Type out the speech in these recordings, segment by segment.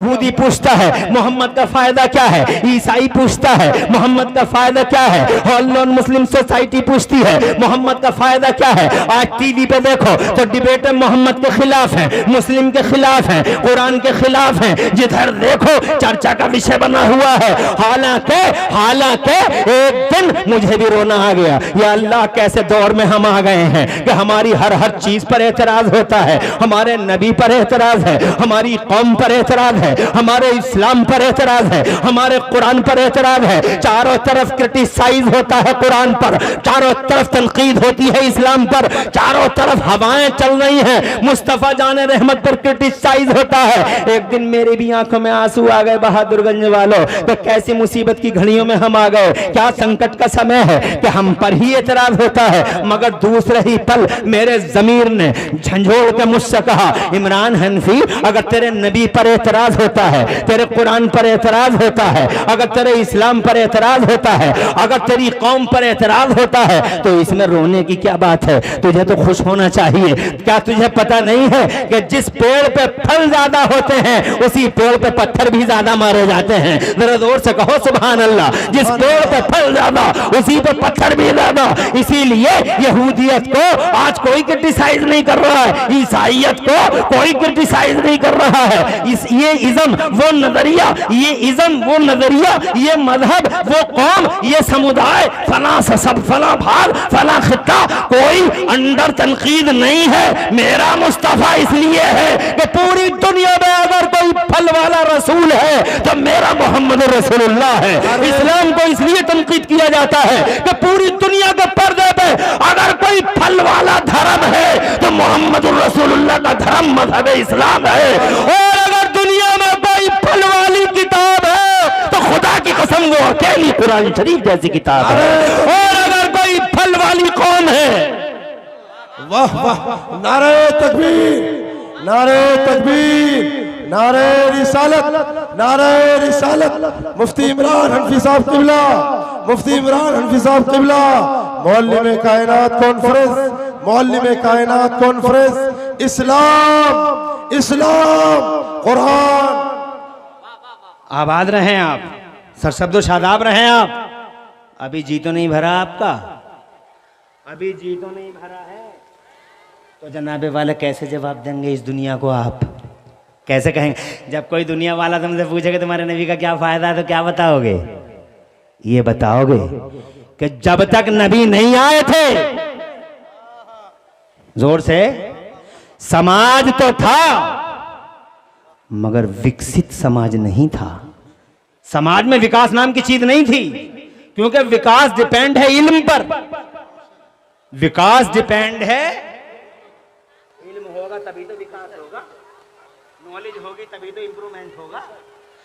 यहूदी पूछता है मोहम्मद का फायदा क्या है, ईसाई पूछता है मोहम्मद का फायदा क्या है, ऑल नॉन मुस्लिम सोसाइटी पूछती है मोहम्मद का फायदा क्या है। आज टीवी पे देखो तो डिबेटें मोहम्मद के खिलाफ हैं, मुस्लिम के खिलाफ हैं, कुरान के खिलाफ हैं, जिधर देखो चर्चा का विषय बना हुआ है। हालांकि एक दिन मुझे भी रोना आ गया, या अल्लाह कैसे दौर में हम आ गए हैं कि हमारी हर चीज पर एतराज होता है, हमारे नबी पर एतराज है, हमारी कौम पर एतराज है, हमारे इस्लाम पर एतराज है, हमारे कुरान पर एतराज है। चारों तरफ क्रिटिसाइज होता है कुरान पर, चारों तरफ तनकीद होती है इस्लाम पर, चारों तरफ हवाएं चल रही हैं, मुस्तफा जाने रहमत पर क्रिटिसाइज होता है। एक दिन मेरी भी आंखों में आंसू आ गए बहादुरगंज वालों, तो कैसी मुसीबत की घड़ियों में हम आ गए, क्या संकट का समय है कि हम पर ही एतराज होता है। मगर दूसरे ही पल मेरे जमीर ने झंझोड़ के मुझसे कहा, इमरान हनफी अगर तेरे नबी पर एतराज होता है, तेरे कुरान पर एतराज होता है, अगर तेरे इस्लाम पर एतराज होता है, अगर तेरी कौम पर एतराज होता है, तो इसमें रोने की क्या बात है, तुझे तो खुश होना चाहिए। क्या तुझे पता नहीं है कि जिस पेड़ पे फल ज्यादा होते हैं उसी पेड़ पे पत्थर भी ज्यादा मारे जाते हैं। जरा जोर से कहो सुभान अल्लाह। जिस पेड़ पे फल ज्यादा उसी पे पत्थर भी ज्यादा। इसीलिए यहूदियत को आज कोई क्रिटिसाइज नहीं कर रहा है, ईसाइयत को कोई क्रिटिसाइज नहीं कर रहा है। ये इज़्म वो नजरिया, ये इज़्म वो नजरिया, ये मजहब वो कौम, ये समुदाय, फला सब, फला भाग, फला खित्ता, कोई अंडर तनकीद नहीं है। मेरा मुस्तफा इसलिए है कि पूरी दुनिया में अगर कोई फल वाला रसूल है तो मेरा मोहम्मद रसूलुल्लाह है। इस्लाम को इसलिए तनकीद किया जाता है कि पूरी दुनिया के पर्दे पे अगर कोई फल वाला धर्म है तो मोहम्मद रसूलुल्लाह का धर्म मजहब इस्लाम है। और अगर दुनिया में कोई फल वाली किताब है तो खुदा की कसम वो अकेली कुरान शरीफ जैसी किताब है। और अगर कोई फल वाली कौम है, वाह वाह, नारे तकबीर, नारे तकबीर, नारे रिसालत, नारे रिसालत। मुफ्ती इमरान हनफी साहब किबला, मुफ्ती इमरान हनफी साहब किबला, मौलवी कायनात कॉन्फ्रेंस, मौलवी कायनात कॉन्फ्रेंस, इस्लाम, इस्लाम, कुरान। आबाद रहें आप, सरशब्दो शादाब रहें आप। अभी जी तो नहीं भरा आपका, अभी जी तो नहीं भरा है, तो जनाबे वाले कैसे जवाब देंगे इस दुनिया को? आप कैसे कहेंगे? जब कोई दुनिया वाला तुमसे पूछेगा तुम्हारे नबी का क्या फायदा है तो क्या बताओगे? ये बताओगे कि जब तक नबी नहीं आए थे, जोर से, समाज तो था मगर विकसित समाज नहीं था। समाज में विकास नाम की चीज नहीं थी, क्योंकि विकास डिपेंड है इल्म पर। विकास डिपेंड है, इल्म होगा तभी तो विकास होगा, नॉलेज होगी तभी तो इंप्रूवमेंट होगा,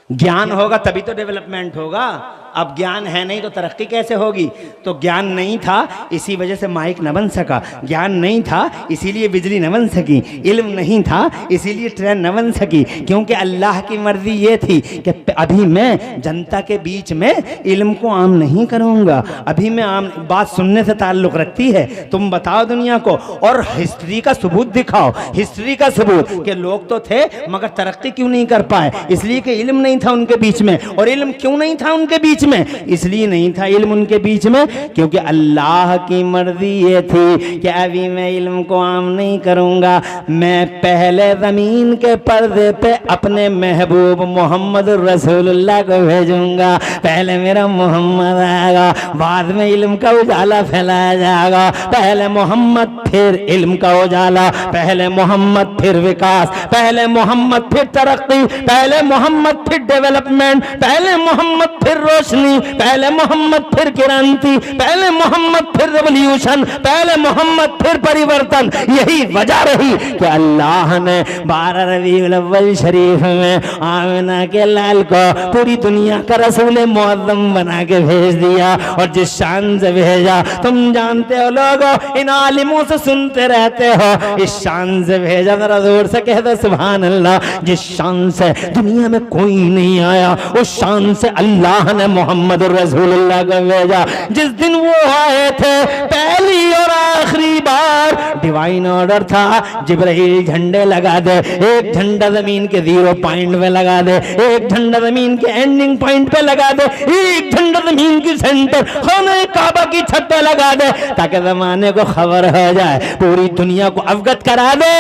ज्ञान होगा तभी तो डेवलपमेंट होगा। अब ज्ञान है नहीं तो तरक्की कैसे होगी? तो ज्ञान नहीं था इसी वजह से माइक न बन सका, ज्ञान नहीं था इसीलिए बिजली न बन सकी, इल्म नहीं था इसीलिए ट्रेन न बन सकी। क्योंकि अल्लाह की मर्जी ये थी कि अभी मैं जनता के बीच में इल्म को आम नहीं करूँगा। अभी मैं आम बात सुनने से ताल्लुक़ रखती है। तुम बताओ दुनिया को, और हिस्ट्री का सबूत दिखाओ, हिस्ट्री का सबूत कि लोग तो थे मगर तरक्की क्यों नहीं कर पाए? इसलिए कि इल्म नहीं था उनके बीच में। और इल्म क्यों नहीं था उनके बीच में? इसलिए नहीं था इल्म उनके बीच में क्योंकि अल्लाह की मर्जी ये थी कि अभी मैं इल्म को आम नहीं करूंगा, मैं पहले जमीन के पर्दे पे अपने महबूब मोहम्मद रसूलुल्लाह को भेजूंगा। पहले मेरा मोहम्मद आएगा, बाद में इल्म का उजाला फैलाया जाएगा। पहले मोहम्मद फिर इल्म का उजाला, पहले मोहम्मद फिर विकास, पहले मोहम्मद फिर तरक्की, पहले मोहम्मद फिर डेवलपमेंट, पहले मोहम्मद फिर रोशनी, पहले मोहम्मद फिर क्रांति, पहले मोहम्मद फिर रेवोल्यूशन, पहले मोहम्मद फिर परिवर्तन। यही वजह रही कि अल्लाह ने 12 रबीउल अव्वल शरीफ में आमिना के लाल को पूरी दुनिया का रसूल मुअज़्ज़म बना के भेज दिया। और जिस शान से भेजा तुम जानते हो, लोगों इन आलिमों से सुनते रहते हो, इस शान से भेजा। जरा जोर से कह दो सुभान अल्लाह। जिस शान से दुनिया में कोई नहीं आया, उस शान से अल्लाह ने मोहम्मद रसूलुल्लाह को भेजा। जिस दिन वो आए थे पहली और आखिरी बार, डिवाइन ऑर्डर था जिब्राइल झंडे लगा दे, एक झंडा जमीन के 0 पॉइंट पे लगा दे, एक झंडा जमीन के एंडिंग पॉइंट पे लगा दे, एक झंडा जमीन की सेंटर खाने काबा की छत पे लगा दे, ताकि जमाने को खबर हो जाए, पूरी दुनिया को अवगत करा दे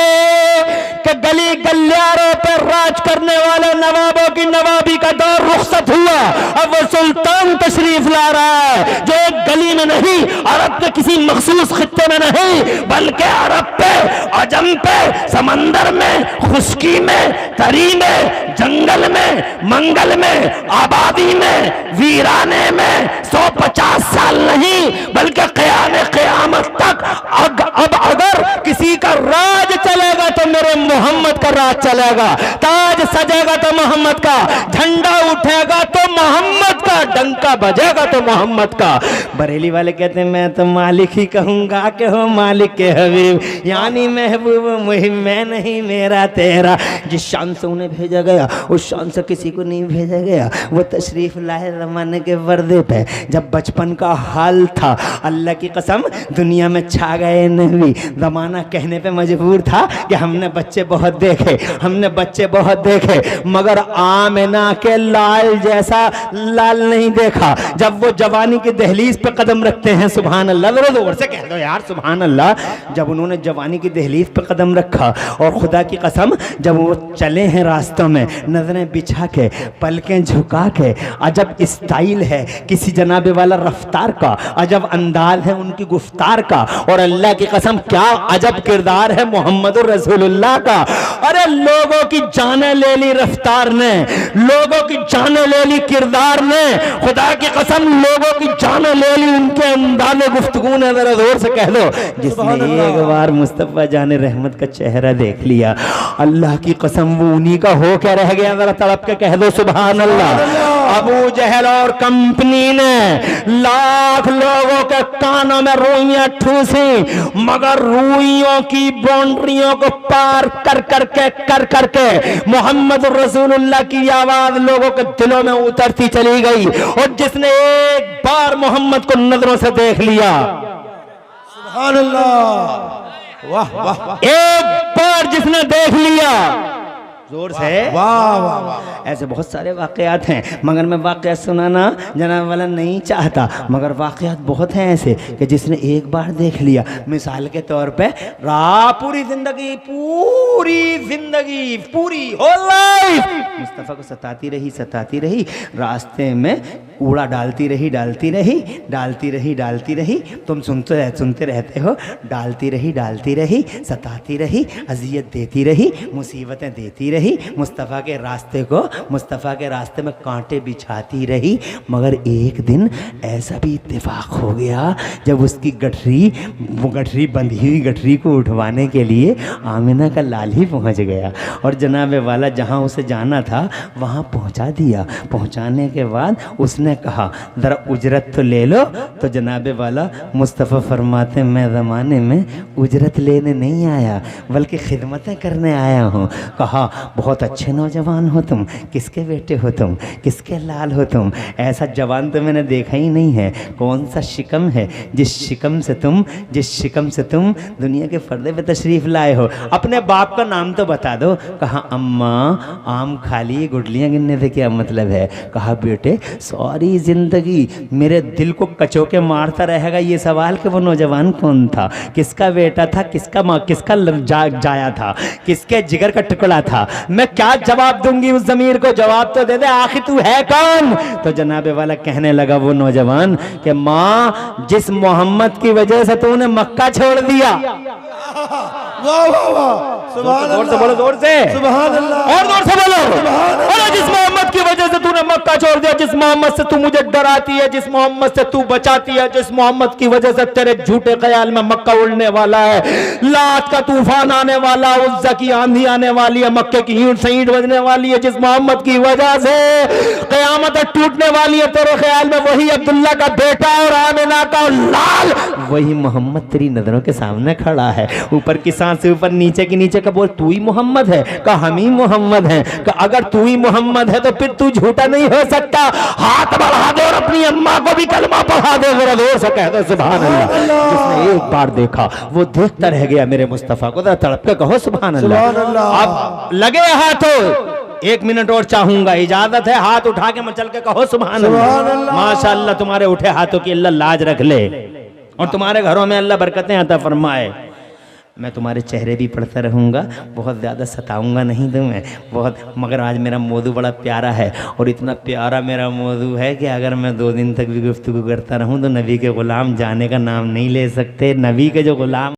कि गली गलियारों पर राज करने वाले नवाबों की नवाबी का दौर रुखसत हुआ। अब वो सुल्तान तशरीफ ला रहा है, जो एक गली में नहीं, अरब के किसी मखसूस खित्ते में नहीं, बल्कि अरब पे, अजम पे, समंदर में, खुश्की में, तरी में, जंगल में, मंगल में, आबादी में, वीराने में 150 साल नहीं बल्कि क़यामत तक अब अगर किसी का राज चलेगा तो मेरे मोहम्मद का राज चलेगा, ताज सजेगा तो मोहम्मद का, झंडा उठेगा तो मोहम्मद का, डंका बजेगा तो मोहम्मद का। बरेली वाले कहते हैं मैं तो मालिक ही कहूंगा कि हो मालिक के हबीब, यानी महबूब मुहिम मैं नहीं मेरा तेरा। जिस शान से उन्हें भेजा गया उस शान से किसी को नहीं भेजा गया। वो तशरीफ लाए ज़माने के पर्दे पे, जब बचपन का हाल था, अल्लाह की कसम दुनिया में छा गए नबी। ज़माना कहने पे मजबूर था कि हमने बच्चे बहुत देखे, हमने बच्चे बहुत देखे, मगर आमिना के लाल जैसा लाल नहीं देखा। जब वो जवानी की दहलीज पे कदम रखते हैं, सुभान अल्लाह, जोर से कह दो यार सुभान अल्लाह, जब उन्होंने जवानी की दहलीज पे कदम रखा और खुदा की कसम जब वो चले हैं रास्तों में, नजरें बिछा के, पलकें झुका के, अजब स्टाइल है किसी जनाबे वाला रफ्तार का, अजब अंदाज है उनकी गुफ्तार का, और अल्लाह की कसम क्या अजब किरदार है मोहम्मद रसूलुल्लाह का। अरे लोगों की जाने ले ली रफ्तार ने, लोगों की जाने ले ली किरदार ने, खुदा की कसम लोगों की जाने ले ली उनके अंदाज़े गुफ्तगू ने। जरा जोर से कह दो, जिसने एक बार मुस्तफा जाने रहमत का चेहरा देख लिया, अल्लाह की कसम वो उन्हीं का हो क्या रह गया। जरा तड़प के कह दो सुभान अल्लाह। अबू जहल और कंपनी ने लाख लोगों के कानों में रुइयां ठूसी, मगर रुइयों की बाउंड्रियों को पार कर करके मोहम्मद रसूलुल्लाह की आवाज लोगों के दिलों में उतरती चली गई। और जिसने एक बार मोहम्मद को नजरों से देख लिया, सुभान अल्लाह, वाह वाह, एक बार जिसने देख लिया, जोर से वाह वाह वाह। ऐसे बहुत सारे वाकयात हैं, मगर मैं वाकयात सुनाना जनाब वाला नहीं चाहता, मगर वाकयात बहुत हैं ऐसे कि जिसने एक बार देख लिया। मिसाल के तौर पे पूरी जिंदगी पूरी होल लाइफ मुस्तफ़ा को सताती रही, रास्ते में कूड़ा डालती रही। तुम सुनते रहते हो, डालती रही, सताती रही, अजियत देती रही, मुसीबतें देती रही, मुस्तफ़ा के रास्ते में कांटे बिछाती रही। मगर एक दिन ऐसा भी इत्तेफाक हो गया, जब उसकी गठरी बंधी हुई गठरी को उठवाने के लिए आमिना का लाल ही पहुंच गया, और जनाबे वाला जहां उसे जाना था वहां पहुंचा दिया। पहुंचाने के बाद उसने कहा ज़रा उजरत तो ले लो, तो जनाबे वाला मुस्तफ़ा फरमाते मैं ज़माने में उजरत लेने नहीं आया बल्कि खिदमतें करने आया हूँ। कहा बहुत अच्छे नौजवान हो तुम, किसके बेटे हो तुम, किसके लाल हो तुम, ऐसा जवान तो मैंने देखा ही नहीं है। कौन सा शिकम है जिस शिकम से तुम दुनिया के पर्दे पे तशरीफ़ लाए हो, अपने बाप का नाम तो बता दो। कहा अम्मा आम खाली गुडलियाँ गिनने से क्या मतलब है। कहा बेटे सारी ज़िंदगी मेरे दिल को कचोके मारता रहेगा ये सवाल कि वो नौजवान कौन था, किसका बेटा था, किसका जाया था, किसके जिगर का टुकड़ा था। मैं क्या जवाब दूंगी उस ज़मीर को, जवाब तो दे दे, आखिर तू है कौन। तो जनाबे वाला कहने लगा वो नौजवान कि माँ जिस मोहम्मद की वजह से तूने मक्का छोड़ दिया, वाह वाह वाह, सुभान अल्लाह, जोर से बोलो, सुभान अल्लाह, और जोर से बोलो, जिस मोहम्मद की वजह से तूने मक्का छोड़ दिया, जिस मोहम्मद से तू मुझे डराती है, जिस मोहम्मद से तू बचाती है, जिस मोहम्मद की वजह से तेरे झूठे ख्याल में मक्का उड़ने वाला है, लात का तूफान आने वाला, उज्जा की आंधी आने वाली है, मक्के की ईंट से ईंट बजने वाली है, जिस मोहम्मद की वजह से कयामत टूटने वाली है, तेरे ख्याल में वही अब्दुल्ला का बेटा और आमिना का लाल, वही मोहम्मद तेरी नजरों के सामने खड़ा है। ऊपर की सांस से ऊपर, नीचे की नीचे का बोल, तू ही मोहम्मद है का हम ही मोहम्मद हैं का? अगर तू ही मोहम्मद है तो फिर तू झूठा नहीं हो सकता। हाथ बढ़ा दे और अपनी अम्मा को भी कलमा पढ़ा दे, जरा जोर से कह दे सुभान अल्लाह। जिसने एक बार देखा वो देखता रह गया मेरे मुस्तफा को, जरा तड़प के कहो सुभान अल्लाह। अब लगे हाथों, 1 मिनट और चाहूंगा, इजाजत है? हाथ उठा के मचल के कहो सुभान अल्लाह। माशाअल्लाह, तुम्हारे उठे हाथों की अल्लाह लाज रख ले और तुम्हारे घरों में अल्लाह बरकतें अता फरमाए। मैं तुम्हारे चेहरे भी पढ़ता रहूँगा, बहुत ज़्यादा सताऊंगा नहीं तुम्हें बहुत, मगर आज मेरा मौजू बड़ा प्यारा है और इतना प्यारा मेरा मौजू है कि अगर मैं 2 दिन तक भी गुफ्तगू करता रहूँ तो नबी के ग़ुलाम जाने का नाम नहीं ले सकते। नबी के जो ग़ुलाम